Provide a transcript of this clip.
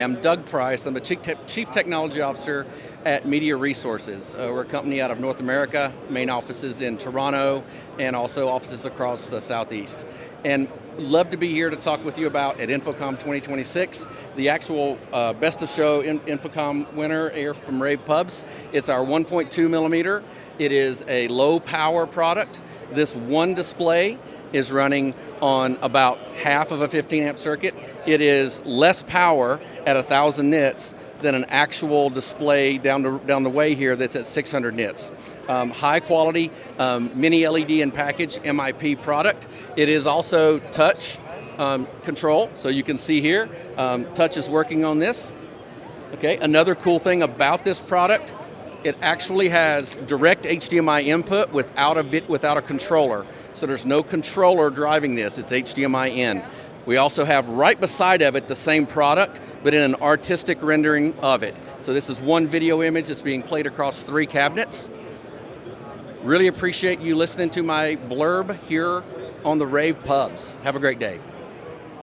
I'm Doug Price. I'm the Chief Technology Officer at Media Resources. We're a company out of North America, main offices in Toronto, and also offices across the Southeast. And love to be here to talk with you about at InfoComm 2026, the actual Best of Show InfoComm winner air from rAVe Pubs. It's our 1.2 millimeter. It is a low power product. This one display is running on about half of a 15 amp circuit. It is less power at 1,000 nits than an actual display down the way here that's at 600 nits. High quality mini LED in package MIP product. It is also touch control, so you can see here, touch is working on this. Okay, another cool thing about this product, it actually has direct HDMI input without a controller. So there's no controller driving this, it's HDMI in. We also have right beside of it the same product, but in an artistic rendering of it. So this is one video image that's being played across 3 cabinets. Really appreciate you listening to my blurb here on the rAVe Pubs. Have a great day.